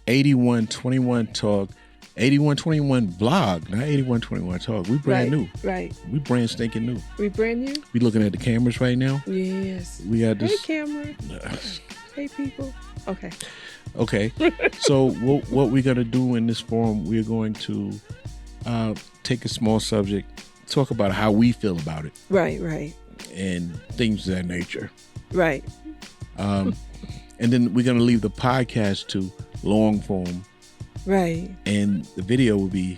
8121 Talk, 8121 Vlog, not 8121 Talk. We brand new. Right. We brand stinking new. We brand new? We looking at the cameras right now. Yes. We got this. Hey, camera. Hey, people. Okay. Okay. So what we're going to do in this forum, we're going to take a small subject, talk about how we feel about it. Right. And things of that nature. Right. And then we're going to leave the podcast to long form. Right. And the video will be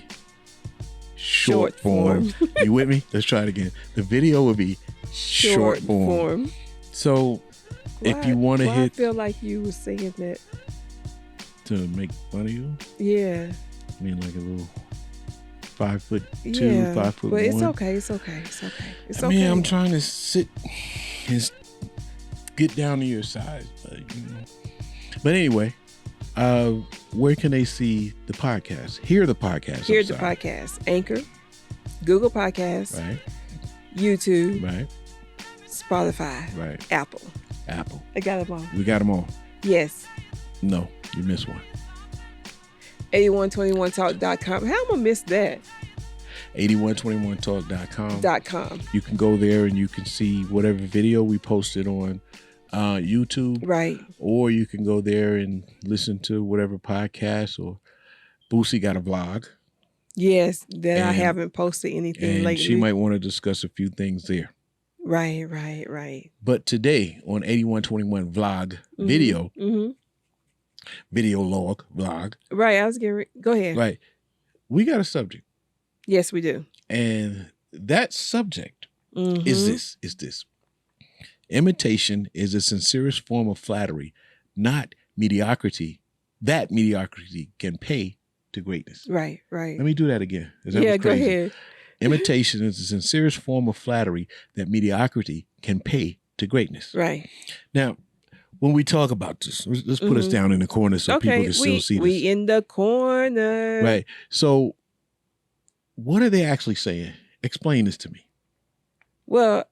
short form. You with me? Let's try it again. The video will be short form. So if you want to hit... I feel like you were saying that. To make fun of you? Yeah. I mean, like a little 5'2", 5'1". But it's okay. I mean, I'm trying to sit and get down to your size, but But anyway, where can they see the podcast? Hear the podcast. Hear the podcast. Anchor, Google Podcasts, right? YouTube, right? Spotify, right? Apple. I got them all. We got them all. Yes. No, you missed one. 8121talk.com. How am I gonna miss that? 8121talk.com. You can go there and you can see whatever video we posted on YouTube. Right. Or you can go there and listen to whatever podcast, or Boosie got a vlog. Yes, I haven't posted anything lately. She might want to discuss a few things there. Right. But today on 8121 vlog video, video log vlog. Right, I was getting go ahead. Right. We got a subject. Yes, we do. And that subject is this. Imitation is the sincerest form of flattery, not mediocrity. That mediocrity can pay to greatness. Right. Let me do that again. Go ahead. Imitation is the sincerest form of flattery that mediocrity can pay to greatness. Right. Now, when we talk about this, let's put us down in the corner so people can still see this. We in the corner. Right. So what are they actually saying? Explain this to me. Well,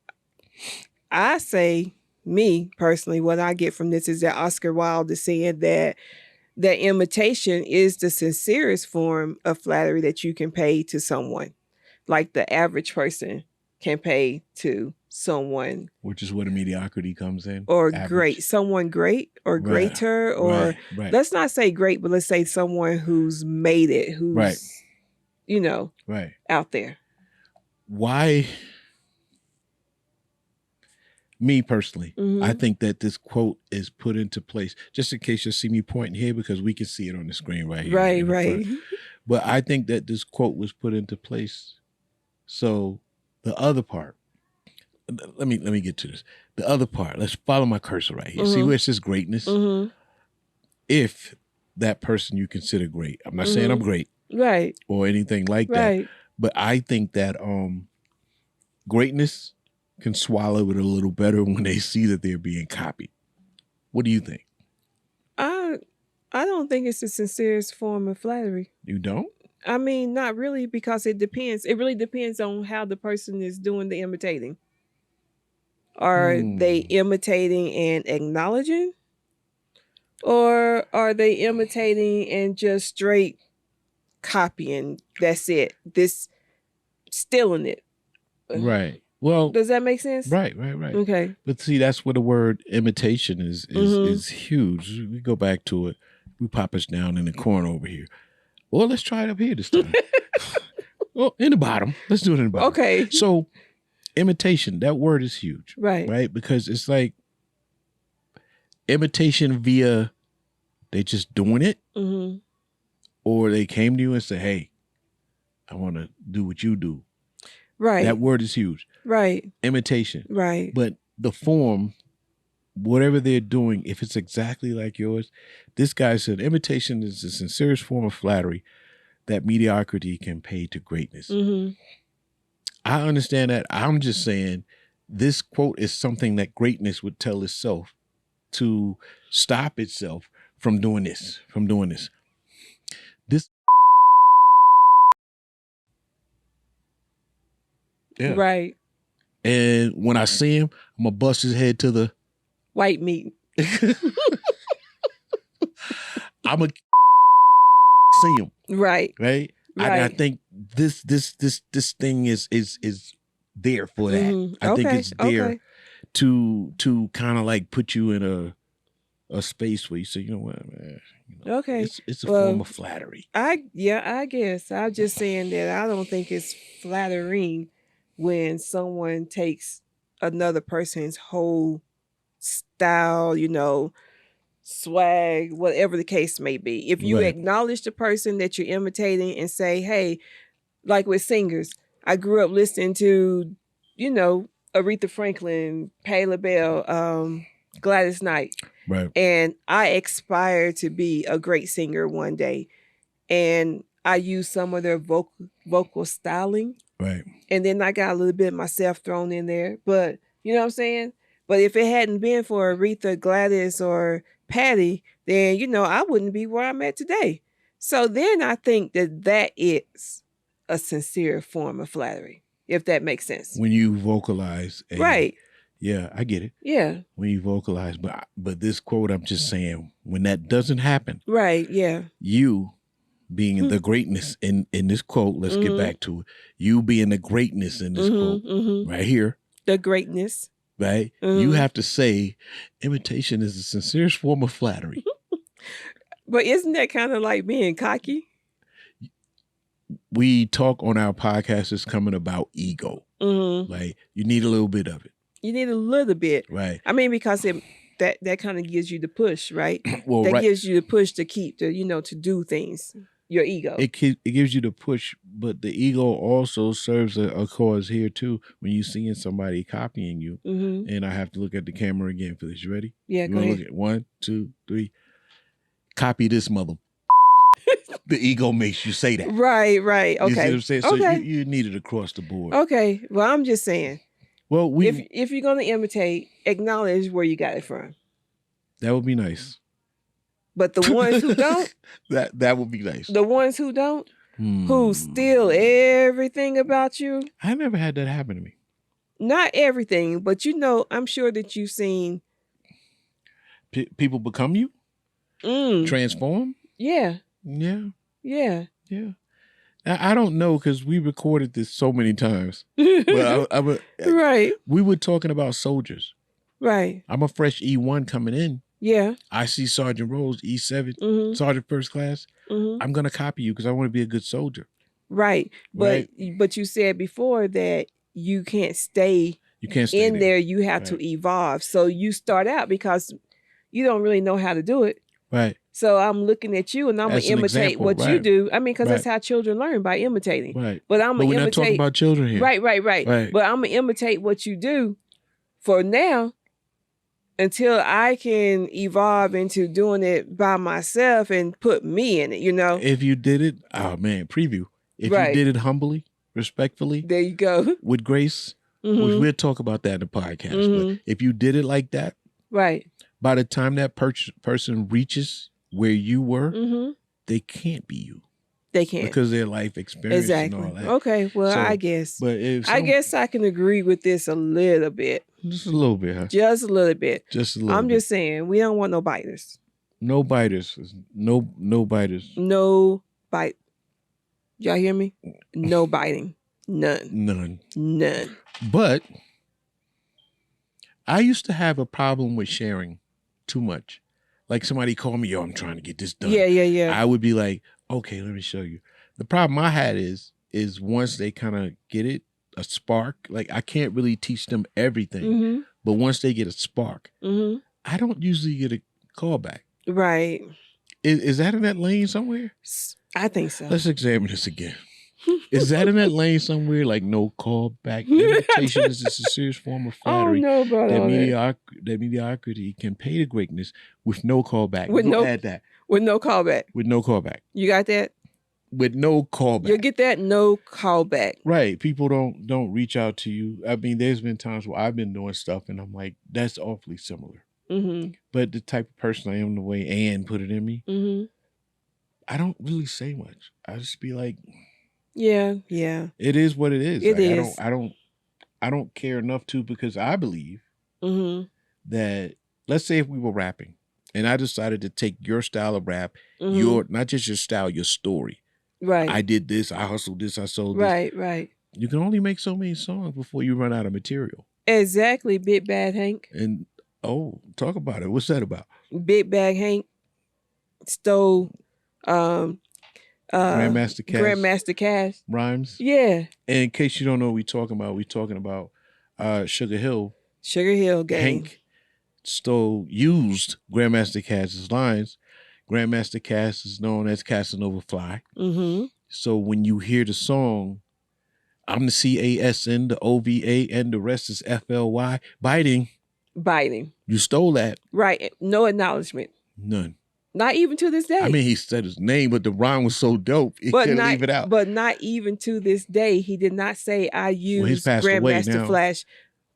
I say, me personally, what I get from this is that Oscar Wilde is saying that imitation is the sincerest form of flattery that you can pay to someone. Like the average person can pay to someone. Which is where the mediocrity comes in. Or average. Great. Someone great or greater. Or let's not say great, but let's say someone who's made it, who's, out there. Why? Me personally, I think that this quote is put into place, just in case you see me pointing here, because we can see it on the screen right here. Right. But I think that this quote was put into place. So the other part, let me get to this. The other part, let's follow my cursor right here. See where it says greatness? If that person you consider great, I'm not saying I'm great. Right. Or anything like that. But I think that greatness can swallow it a little better when they see that they're being copied. What do you think? I don't think it's the sincerest form of flattery. You don't? I mean, not really, because it depends. It really depends on how the person is doing the imitating. Are they imitating and acknowledging? Or are they imitating and just straight copying? That's it. This stealing it. Right. Well, does that make sense? Right. Okay. But see, that's where the word imitation is huge. We go back to it. We pop us down in the corner over here. Well, let's try it up here this time. Well, in the bottom. Let's do it in the bottom. Okay. So, imitation, that word is huge. Right? Because it's like imitation via they just doing it, or they came to you and said, hey, I want to do what you do. Right. That word is huge. Right. Imitation. Right. But the form, whatever they're doing, if it's exactly like yours, this guy said imitation is the sincerest form of flattery that mediocrity can pay to greatness. I understand that. I'm just saying this quote is something that greatness would tell itself to stop itself from doing this, This. Yeah. Right. And when I see him, I'm going to bust his head to the white meat. I'm a see them. Right. Right. I think this thing is there for that. I think it's there to kind of like put you in a space where you say, you know what, man. Okay. It's a form of flattery. I guess. I'm just saying that I don't think it's flattering when someone takes another person's whole style, swag, whatever the case may be. If you acknowledge the person that you're imitating and say, hey, like with singers, I grew up listening to, Aretha Franklin, Patti LaBelle, Gladys Knight. Right. And I aspire to be a great singer one day. And I use some of their vocal styling. Right. And then I got a little bit of myself thrown in there. But you know what I'm saying? But if it hadn't been for Aretha, Gladys, or Patty, then, I wouldn't be where I'm at today. So then I think that is a sincere form of flattery, if that makes sense. When you vocalize. Right. Yeah, I get it. Yeah. When you vocalize. But this quote, I'm just saying, when that doesn't happen. Right, yeah. You being the greatness in this quote, let's get back to it. You being the greatness in this quote, right here. The greatness. Right? You have to say, imitation is the sincerest form of flattery. But isn't that kind of like being cocky? We talk on our podcast is coming about ego. Like, you need a little bit of it. You need a little bit. Right. I mean, because that kind of gives you the push, right? Well, that gives you the push to keep, to do things. Your ego. It gives you the push, but the ego also serves a cause here too. When you're seeing somebody copying you, and I have to look at the camera again for this. You ready? Yeah, go ahead. Look at 1, 2, 3. Copy this mother. The ego makes you say that. Right. Okay. You see what I'm saying? So okay. you need it across the board. Okay. Well, I'm just saying. Well, if you're gonna imitate, acknowledge where you got it from. That would be nice. But the ones who don't, that would be nice. The ones who don't, who steal everything about you. I never had that happen to me. Not everything, but I'm sure that you've seen people become you, transform. Yeah. I don't know because we recorded this so many times. But right. We were talking about soldiers. Right. I'm a fresh E1 coming in. Yeah. I see Sergeant Rose, E7, Sergeant First Class. I'm going to copy you because I want to be a good soldier. Right. But you said before that you can't stay in there. You have to evolve. So you start out because you don't really know how to do it. Right. So I'm looking at you and I'm going to imitate what you do. I mean, because that's how children learn, by imitating. Right. But we're not talking about children here. Right. But I'm going to imitate what you do for now until I can evolve into doing it by myself and put me in it, If you did it, oh man, preview. If you did it humbly, respectfully. There you go. With grace, which we'll talk about that in the podcast. But if you did it like that, right, by the time that person reaches where you were, they can't be you. They can't. Because their life experience and all that. Okay, well, so, I guess. But I guess I can agree with this a little bit. Just a little bit, huh? Just a little bit. Just a little bit. I'm just saying, we don't want no biters. No biters. No biters. No bite. Y'all hear me? No biting. None. But I used to have a problem with sharing too much. Like somebody called me, yo, I'm trying to get this done. Yeah. I would be like, okay, let me show you. The problem I had is once they kind of get it, a spark, like I can't really teach them everything, but once they get a spark, I don't usually get a callback. Right. Is that in that lane somewhere? I think so. Let's examine this again. Is that in that lane somewhere? Like no callback. Imitation is a serious form of flattery. I don't know about that mediocrity can pay to greatness with no callback. Add that. With no callback. With no callback. You got that? With no callback. You'll get that no callback. Right. People don't reach out to you. I mean, there's been times where I've been doing stuff and I'm like, that's awfully similar. But the type of person I am, the way Ann put it in me, I don't really say much. I just be like, yeah. It is what it is. It is. I don't care enough to, because I believe that, let's say if we were rapping And I decided to take your style of rap, your not just your style, your story. Right. I did this, I hustled this, I sold this. Right. You can only make so many songs before you run out of material. Exactly, Big Bad Hank. And talk about it. What's that about? Big Bad Hank stole Grandmaster Cash rhymes. Yeah. And in case you don't know what we're talking about Sugar Hill. Sugar Hill gang. Hank used Grandmaster Cash's lines. Grandmaster Cash is known as Casanova Fly. So when you hear the song, I'm the CASN, the OVA, and the rest is FLY, biting. You stole that. Right. No acknowledgement. None. Not even to this day. I mean, he said his name, but the rhyme was so dope, he couldn't leave it out. But not even to this day, he did not say, I use Grandmaster Flash.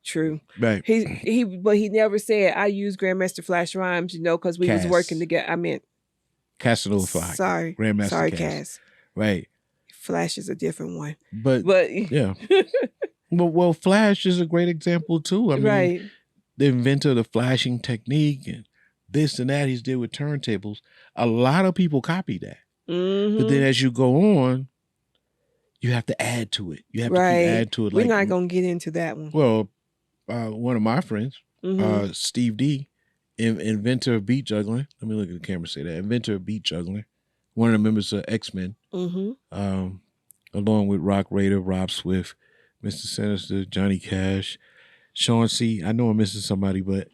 True. Right. But he never said, I use Grandmaster Flash rhymes, because we was working together. I meant Casanova Fly. Sorry. Grandmaster Cass. Right. Flash is a different one. But yeah. well, Flash is a great example too. I mean, the inventor of the flashing technique and this and that he's did with turntables. A lot of people copy that. But then as you go on, you have to add to it. You have to keep add to it. We're not going to get into that one. Well, one of my friends, Steve D, inventor of beat juggling. Let me look at the camera and say that. Inventor of beat juggling. One of the members of X-Men. Along with Rock Raider, Rob Swift, Mr. Sinister, Johnny Cash, Sean C. I know I'm missing somebody, but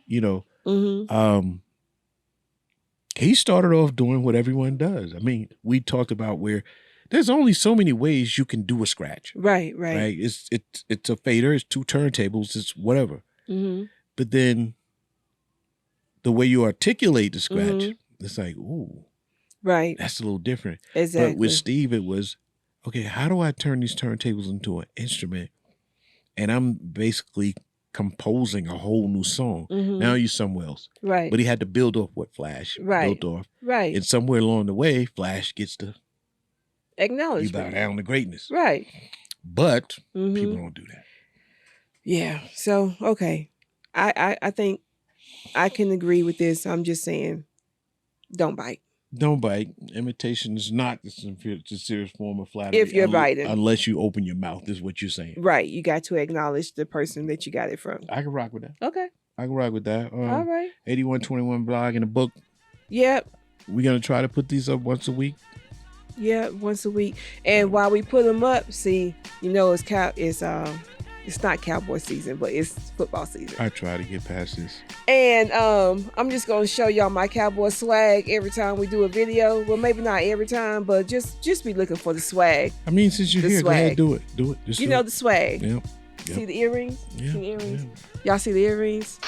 he started off doing what everyone does. I mean, we talked about where there's only so many ways you can do a scratch. Right. It's a fader, it's two turntables, it's whatever. But then the way you articulate the scratch, it's like, ooh. Right. That's a little different. Exactly. But with Steve, it was, okay, how do I turn these turntables into an instrument? And I'm basically composing a whole new song. Now you're somewhere else. Right. But he had to build off what Flash built off. Right. And somewhere along the way, Flash gets to acknowledge. You bow down to greatness. Right. But people don't do that. Yeah. So, okay. I think I can agree with this. I'm just saying, don't bite. Don't bite. Imitation is not the serious form of flattery. If you're biting. Unless you open your mouth, is what you're saying. Right. You got to acknowledge the person that you got it from. I can rock with that. Okay. I can rock with that. All right. 8121 blog and a book. Yep. We're going to try to put these up once a week. Yeah, once a week. And while we put them up, see, it's not cowboy season, but it's football season. I try to get past this. And I'm just gonna show y'all my cowboy swag every time we do a video. Well, maybe not every time, but just be looking for the swag. I mean, since you're here, go ahead, do it. Do it. Just the swag. Yep. See the earrings? Yeah. See the earrings? Y'all see the earrings?